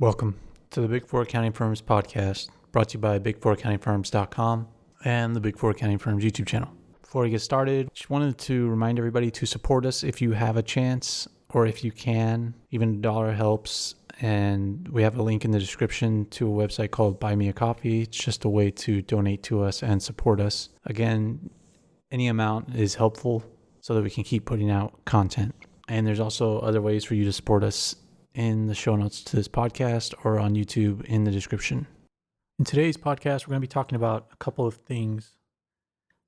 Welcome to the Big Four Accounting Firms podcast, brought to you by big4accountingfirms.com and the Big Four Accounting Firms YouTube channel. Before we get started, just wanted to remind everybody to support us if you have a chance or if you can. Even $1 helps, and we have a link in the description to a website called Buy Me a Coffee. It's just a way to donate to us and support us. Again, any amount is helpful so that we can keep putting out content. And there's also other ways for you to support us in the show notes to this podcast or on YouTube in the description. In today's podcast, we're going to be talking about a couple of things.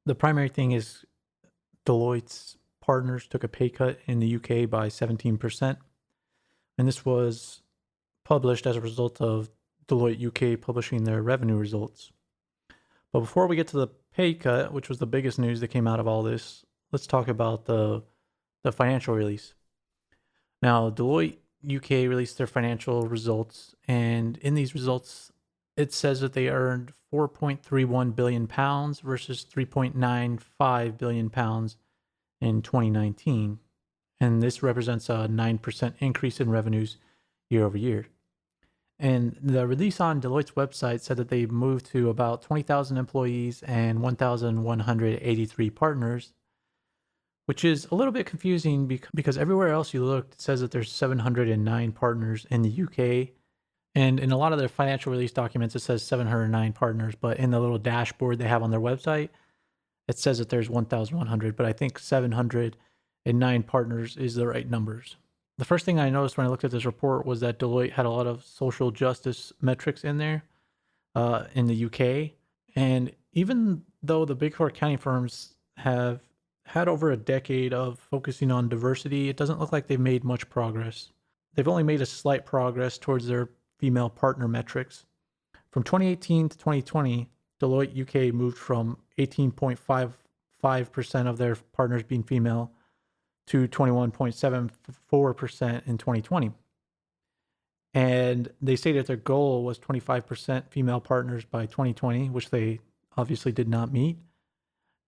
The primary thing is Deloitte's partners took a pay cut in the UK by 17%. And this was published as a result of Deloitte UK publishing their revenue results. But before we get to the pay cut, which was the biggest news that came out of all this, let's talk about the financial release. Now, Deloitte UK released their financial results, and in these results, it says that they earned £4.31 billion versus £3.95 billion in 2019. And this represents a 9% increase in revenues year over year. And the release on Deloitte's website said that they moved to about 20,000 employees and 1,183 partners, which is a little bit confusing because everywhere else you look, it says that there's 709 partners in the UK. And in a lot of their financial release documents, it says 709 partners. But in the little dashboard they have on their website, it says that there's 1,100. But I think 709 partners is the right numbers. The first thing I noticed when I looked at this report was that Deloitte had a lot of social justice metrics in there in the UK. And even though the Big Four accounting firms have had over a decade of focusing on diversity, it doesn't look like they've made much progress. They've only made a slight progress towards their female partner metrics. From 2018 to 2020, Deloitte UK moved from 18.55% of their partners being female to 21.74% in 2020. And they stated their goal was 25% female partners by 2020, which they obviously did not meet.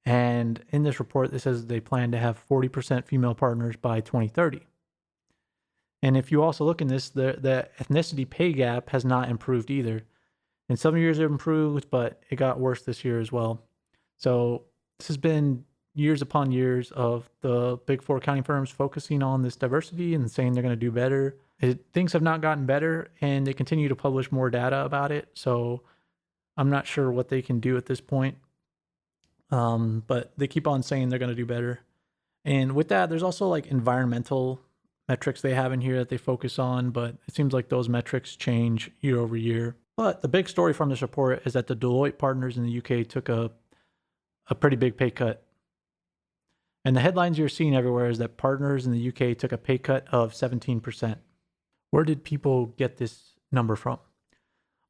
And in this report, it says they plan to have 40% female partners by 2030. And if you also look in this, the ethnicity pay gap has not improved either. In some years it improved, but it got worse this year as well. So this has been years upon years of the Big Four accounting firms focusing on this diversity and saying they're going to do better. Things have not gotten better, and they continue to publish more data about it. So I'm not sure what they can do at this point. But they keep on saying they're going to do better. And with that, there's also like environmental metrics they have in here that they focus on, but it seems like those metrics change year over year. But the big story from this report is that the Deloitte partners in the UK took a pretty big pay cut. And the headlines you're seeing everywhere is that partners in the UK took a pay cut of 17%. Where did people get this number from?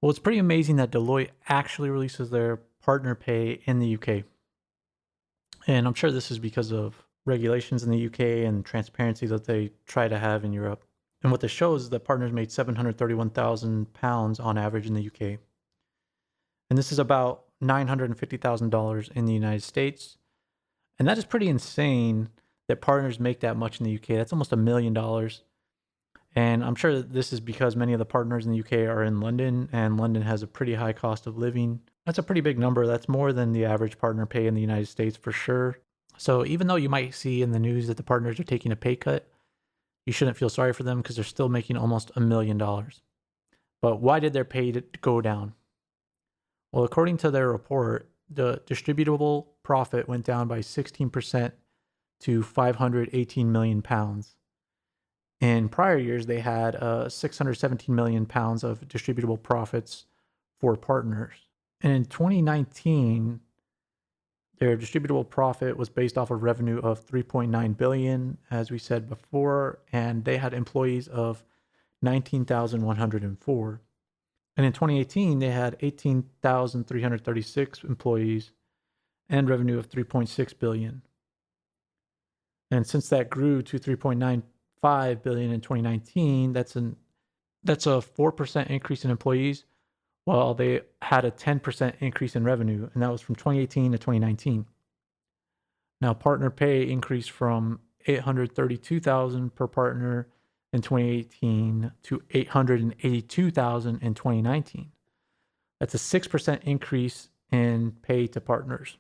Well, it's pretty amazing that Deloitte actually releases their partner pay in the UK. And I'm sure this is because of regulations in the UK and transparency that they try to have in Europe. And what this shows is that partners made £731,000 on average in the UK. And this is about $950,000 in the United States. And that is pretty insane that partners make that much in the UK. That's almost $1 million. And I'm sure that this is because many of the partners in the UK are in London, and London has a pretty high cost of living. That's a pretty big number. That's more than the average partner pay in the United States for sure. So even though you might see in the news that the partners are taking a pay cut, you shouldn't feel sorry for them because they're still making almost $1 million. But why did their pay go down? Well, according to their report, the distributable profit went down by 16% to £518 million. In prior years, they had £617 million of distributable profits for partners. And in 2019, their distributable profit was based off of revenue of $3.9 billion, as we said before, and they had employees of 19,104. And in 2018, they had 18,336 employees and revenue of $3.6 billion. And since that grew to $3.95 billion in 2019, that's a 4% increase in employees, while they had a 10% increase in revenue, and that was from 2018 to 2019. Now, partner pay increased from $832,000 per partner in 2018 to 882,000 in 2019. That's a 6% increase in pay to partners.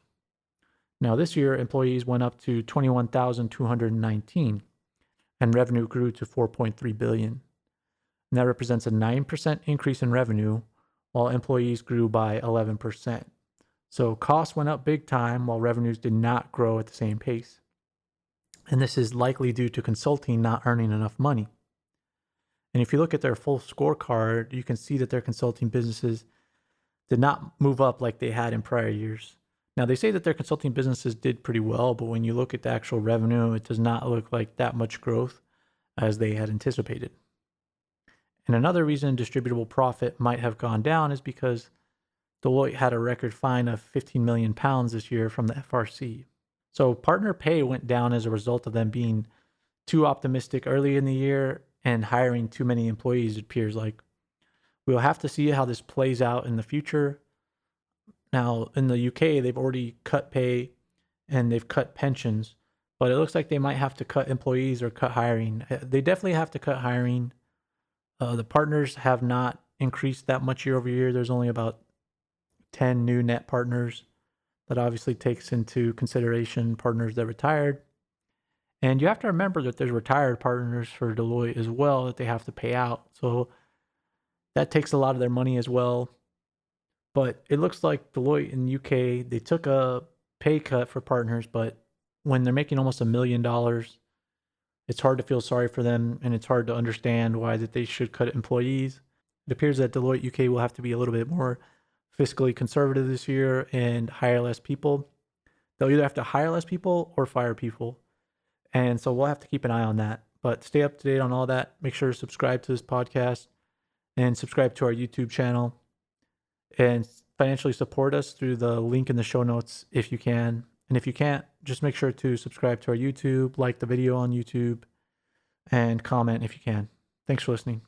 Now, this year, employees went up to 21,219, and revenue grew to 4.3 billion. And that represents a 9% increase in revenue, while employees grew by 11%. So costs went up big time, while revenues did not grow at the same pace. And this is likely due to consulting not earning enough money. And if you look at their full scorecard, you can see that their consulting businesses did not move up like they had in prior years. Now, they say that their consulting businesses did pretty well, but when you look at the actual revenue, it does not look like that much growth as they had anticipated. And another reason distributable profit might have gone down is because Deloitte had a record fine of 15 million pounds this year from the FRC. So partner pay went down as a result of them being too optimistic early in the year and hiring too many employees, it appears like. We'll have to see how this plays out in the future. Now, in the UK, they've already cut pay and they've cut pensions, but it looks like they might have to cut employees or cut hiring. They definitely have to cut hiring. The partners have not increased that much year over year. There's only about 10 new net partners. That obviously takes into consideration partners that retired. And you have to remember that there's retired partners for Deloitte as well that they have to pay out. So that takes a lot of their money as well. But it looks like Deloitte in the UK, they took a pay cut for partners, but when they're making almost $1 million, it's hard to feel sorry for them, and it's hard to understand why that they should cut employees. It appears that Deloitte UK will have to be a little bit more fiscally conservative this year and hire less people. They'll either have to hire less people or fire people. And so we'll have to keep an eye on that. But stay up to date on all that. Make sure to subscribe to this podcast and subscribe to our YouTube channel. And financially support us through the link in the show notes if you can. And if you can't, just make sure to subscribe to our YouTube, like the video on YouTube, and comment if you can. Thanks for listening.